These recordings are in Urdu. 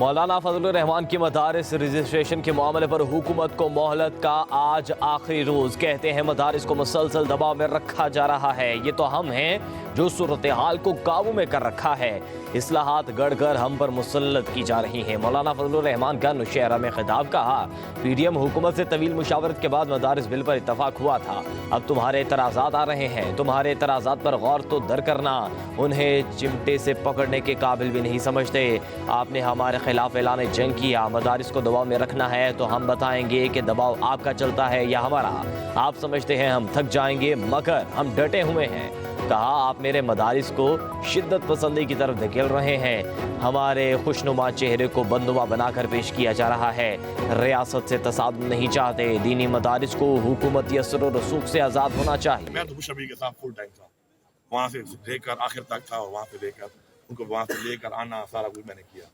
مولانا فضل الرحمان کی مدارس رجسٹریشن کے معاملے پر حکومت کو مہلت کا آج آخری روز. کہتے ہیں مدارس کو مسلسل دباؤ میں رکھا جا رہا ہے. یہ تو ہم ہیں جو صورتحال کو قابو میں کر رکھا ہے. اصلاحات گڑھ کر ہم پر مسلط کی جا رہی ہیں. مولانا فضل الرحمان کا نوشہرہ میں خطاب. کہا پی ڈی ایم حکومت سے طویل مشاورت کے بعد مدارس بل پر اتفاق ہوا تھا. اب تمہارے اعتراضات آ رہے ہیں. تمہارے اعتراضات پر غور تو در کرنا. انہیں چمٹے سے پکڑنے کے قابل بھی نہیں سمجھتے. آپ نے ہمارے خلاف اعلان جنگ کیا. مدارس کو دباؤ میں رکھنا ہے تو ہم بتائیں گے کہ دباؤ آپ کا چلتا ہے یا ہمارا. آپ سمجھتے ہیں ہم تھک جائیں گے مگر ہم ڈٹے ہوئے ہیں. کہا آپ میرے مدارس کو شدت پسندی کی طرف دھکیل رہے ہیں. ہمارے خوشنما چہرے کو بدنما بنا کر پیش کیا جا رہا ہے. ریاست سے تصادم نہیں چاہتے. دینی مدارس کو حکومتی اثر و رسوخ سے آزاد ہونا چاہیے. میں تو مشابی کے ساتھ فل ٹائم تھا, وہاں سے لے کر آخر تک تھا, وہاں سے لے کر ان کو وہاں سے لے کر آنا سارا کچھ میں نے کیا.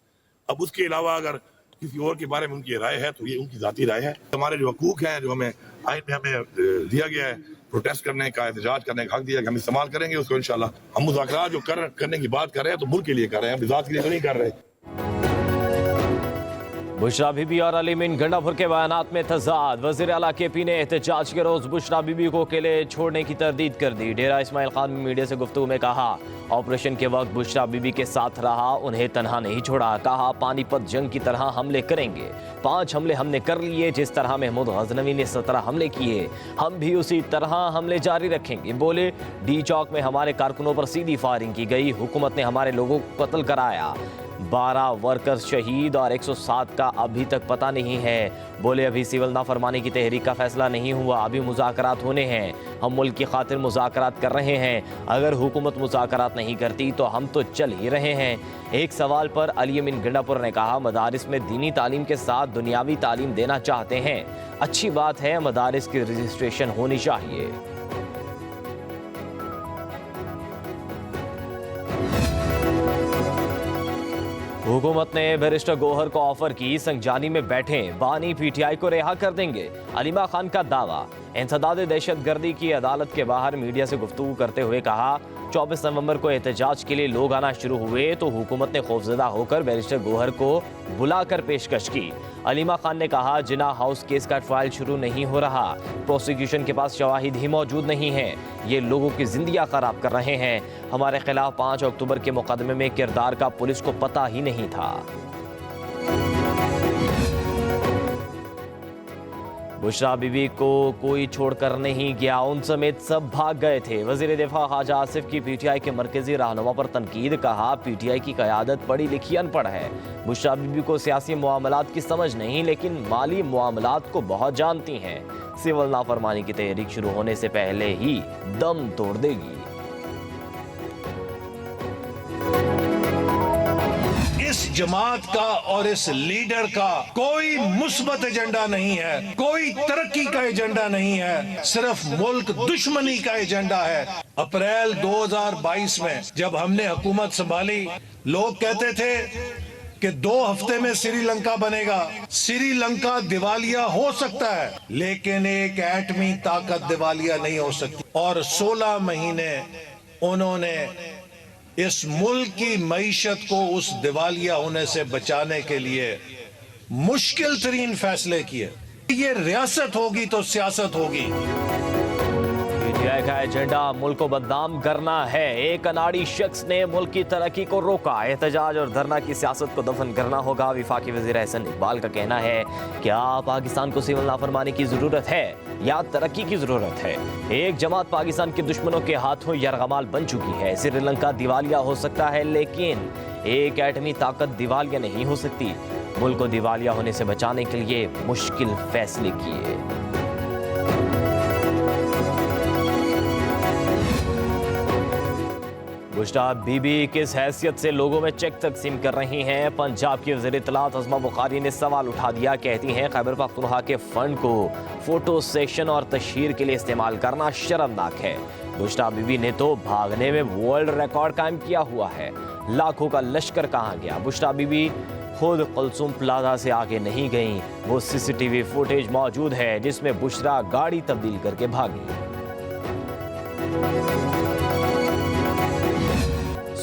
اب اس کے علاوہ اگر کسی اور کے بارے میں ان کی رائے ہے تو یہ ان کی ذاتی رائے ہے. ہمارے جو حقوق ہیں جو ہمیں آئین میں ہمیں دیا گیا ہے, پروٹیسٹ کرنے کا, احتجاج کرنے کا حق دیا کہ ہم استعمال کریں گے اس کو انشاءاللہ. ہم مذاکرات جو کرنے کی بات کر رہے ہیں تو ملک کے لیے کر رہے ہیں, ہم ذات کے لیے تو نہیں کر رہے. بشرا بی بی اور علی مین گنڈا پور کے بیانات میں تضاد. وزیر اعلیٰ کے پی نے احتجاج کے روز بشرا بی بی کو اکیلے چھوڑنے کی تردید کر دی. ڈیرہ اسماعیل خان میں میڈیا سے گفتگو میں کہا آپریشن کے وقت بشرا بی بی کے ساتھ رہا, انہیں تنہا نہیں چھوڑا. کہا پانی پت جنگ کی طرح حملے کریں گے. 5 حملے ہم نے کر لیے. جس طرح محمود غزنوی نے 17 حملے کیے ہم بھی اسی طرح حملے جاری رکھیں گے. بولے ڈی چوک میں ہمارے کارکنوں پر سیدھی فائرنگ کی گئی. حکومت نے ہمارے لوگوں کو قتل کرایا. 12 ورکرز شہید اور 107 کا ابھی تک پتہ نہیں ہے. بولے ابھی سول نافرمانی کی تحریک کا فیصلہ نہیں ہوا, ابھی مذاکرات ہونے ہیں. ہم ملک کی خاطر مذاکرات کر رہے ہیں. اگر حکومت مذاکرات نہیں کرتی تو ہم تو چل ہی رہے ہیں. ایک سوال پر علی امین گنڈا پور نے کہا مدارس میں دینی تعلیم کے ساتھ دنیاوی تعلیم دینا چاہتے ہیں. اچھی بات ہے, مدارس کی رجسٹریشن ہونی چاہیے. حکومت نے بیرسٹر گوہر کو آفر کی سنجانی میں بیٹھیں, بانی پی ٹی آئی کو رہا کر دیں گے. علیمہ خان کا دعویٰ. انسداد دہشت گردی کی عدالت کے باہر میڈیا سے گفتگو کرتے ہوئے کہا 24 نومبر کو احتجاج کے لیے لوگ آنا شروع ہوئے تو حکومت نے خوفزدہ ہو کر بیرسٹر گوہر کو بلا کر پیشکش کی. علیمہ خان نے کہا جناح ہاؤس کیس کا ٹرائل شروع نہیں ہو رہا. پروسیکیوشن کے پاس شواہد ہی موجود نہیں ہیں. یہ لوگوں کی زندگیاں خراب کر رہے ہیں. ہمارے خلاف 5 اکتوبر کے مقدمے میں کردار کا پولیس کو پتہ ہی نہیں تھا. بشرا بی بی کو کوئی چھوڑ کر نہیں گیا, ان سمیت سب بھاگ گئے تھے. وزیر دفاع خواجہ آصف کی پی ٹی آئی کے مرکزی رہنما پر تنقید. کہا پی ٹی آئی کی قیادت پڑھی لکھی ان پڑھ ہے. بشرا بی بی کو سیاسی معاملات کی سمجھ نہیں لیکن مالی معاملات کو بہت جانتی ہیں. سول نافرمانی کی تحریک شروع ہونے سے پہلے ہی دم توڑ دے گی. اس جماعت کا اور اس لیڈر کا کوئی مثبت ایجنڈا نہیں ہے, کوئی ترقی کا ایجنڈا نہیں ہے, صرف ملک دشمنی کا ایجنڈا ہے. اپریل 2022 میں جب ہم نے حکومت سنبھالی لوگ کہتے تھے کہ 2 ہفتے میں سری لنکا بنے گا. سری لنکا دیوالیہ ہو سکتا ہے لیکن ایک ایٹمی طاقت دیوالیہ نہیں ہو سکتی. اور 16 مہینے انہوں نے اس ملک کی معیشت کو اس دیوالیہ ہونے سے بچانے کے لیے مشکل ترین فیصلے کیے. یہ ریاست ہوگی تو سیاست ہوگی. پی ٹی آئی کا ایجنڈا ملک کو بدنام کرنا ہے. ایک اناڑی شخص نے ملک کی ترقی کو روکا. احتجاج اور دھرنا کی سیاست کو دفن کرنا ہوگا. وفاقی وزیر احسن اقبال کا کہنا ہے کیا پاکستان کو سول نافرمانی کی ضرورت ہے یا ترقی کی ضرورت ہے. ایک جماعت پاکستان کے دشمنوں کے ہاتھوں یرغمال بن چکی ہے. سری لنکا دیوالیہ ہو سکتا ہے لیکن ایک ایٹمی طاقت دیوالیہ نہیں ہو سکتی. ملک کو دیوالیہ ہونے سے بچانے کے لیے مشکل فیصلے کیے. بشرا بی بی کس حیثیت سے لوگوں میں چیک تقسیم کر رہی ہیں. پنجاب کی وزیر اطلاعات عظمہ بخاری نے سوال اٹھا دیا. کہتی ہیں خیبر پختونخوا کے فنڈ کو فوٹو سیشن اور تشہیر کے لیے استعمال کرنا شرمناک ہے. بشرا بی بی نے تو بھاگنے میں ورلڈ ریکارڈ قائم کیا ہوا ہے. لاکھوں کا لشکر کہاں گیا. بشرا بی بی خود کلثوم پلازا سے آگے نہیں گئیں. وہ سی سی ٹی وی فوٹیج موجود ہے جس میں بشرا گاڑی تبدیل کر کے بھاگی.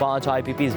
5 IPPs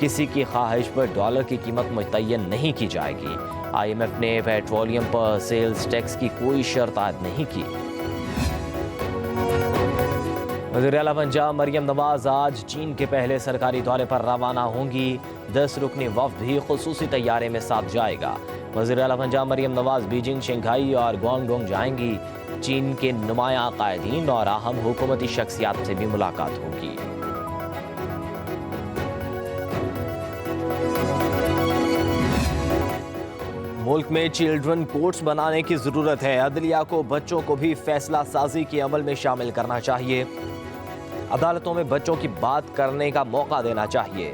کسی کی خواہش پر ڈالر کی قیمت متعین نہیں کی جائے گی۔ IMF نے پیٹرولیم پر سیلز ٹیکس کی کوئی شرط عائد نہیں کی۔ وزیر اعلیٰ پنجاب مریم نواز آج چین کے پہلے سرکاری دورے پر روانہ ہوں گی۔ 10 رکنی وفد بھی خصوصی طیارے میں ساتھ جائے گا۔ وزیر اعلیٰ پنجاب مریم نواز بیجنگ، شنگھائی اور گوانگڈونگ جائیں گی۔ چین کے نمایاں قائدین اور اہم حکومتی شخصیات سے بھی ملاقات ہوگی۔ ملک میں چلڈرن کورٹس بنانے کی ضرورت ہے۔ عدلیہ کو بچوں کو بھی فیصلہ سازی کے عمل میں شامل کرنا چاہیے۔ عدالتوں میں بچوں کی بات کرنے کا موقع دینا چاہیے۔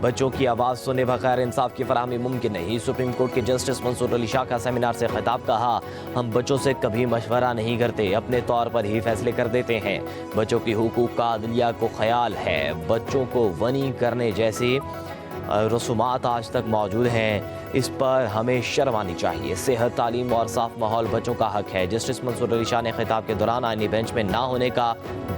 بچوں کی آواز سنے بغیر انصاف کی فراہمی ممکن نہیں۔ سپریم کورٹ کے جسٹس منصور علی شاہ کا سیمینار سے خطاب۔ کہا، ہم بچوں سے کبھی مشورہ نہیں کرتے، اپنے طور پر ہی فیصلے کر دیتے ہیں۔ بچوں کی حقوق کا عدلیہ کو خیال ہے۔ بچوں کو غنی کرنے جیسی رسومات آج تک موجود ہیں، اس پر ہمیں شرم آنی چاہیے۔ صحت، تعلیم اور صاف ماحول بچوں کا حق ہے۔ جسٹس منصور علی شاہ نے خطاب کے دوران آئینی بینچ میں نہ ہونے کا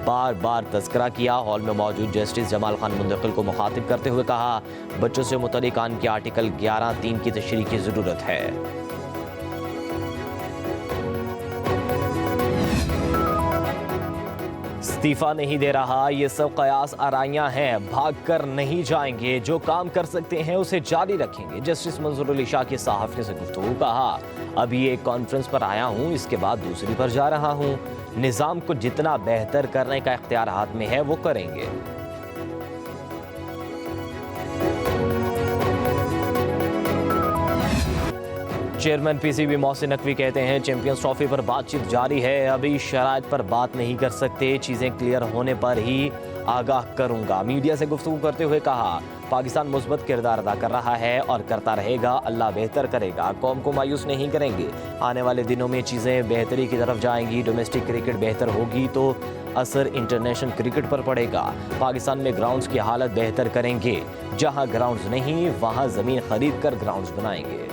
بار بار تذکرہ کیا۔ ہال میں موجود جسٹس جمال خان منتقل کو مخاطب کرتے ہوئے کہا، بچوں سے متعلق آئین کے آرٹیکل 11(3) کی تشریح کی ضرورت ہے۔ استعفیٰ نہیں دے رہا، یہ سب قیاس آرائیاں ہیں، بھاگ کر نہیں جائیں گے، جو کام کر سکتے ہیں اسے جاری رکھیں گے۔ جسٹس منصور علی شاہ کی صحافیوں سے گفتگو۔ کہا، ابھی ایک کانفرنس پر آیا ہوں، اس کے بعد دوسری پر جا رہا ہوں۔ نظام کو جتنا بہتر کرنے کا اختیار ہاتھ میں ہے وہ کریں گے۔ چیئرمین PCB محسن نقوی کہتے ہیں، چیمپئنز ٹرافی پر بات چیت جاری ہے، ابھی شرائط پر بات نہیں کر سکتے، چیزیں کلیئر ہونے پر ہی آگاہ کروں گا۔ میڈیا سے گفتگو کرتے ہوئے کہا، پاکستان مثبت کردار ادا کر رہا ہے اور کرتا رہے گا، اللہ بہتر کرے گا، قوم کو مایوس نہیں کریں گے۔ آنے والے دنوں میں چیزیں بہتری کی طرف جائیں گی، ڈومیسٹک کرکٹ بہتر ہوگی تو اثر انٹرنیشنل کرکٹ پر پڑے گا۔ پاکستان میں گراؤنڈز کی حالت بہتر کریں گے، جہاں گراؤنڈز نہیں وہاں زمین خرید کر گراؤنڈز بنائیں گے۔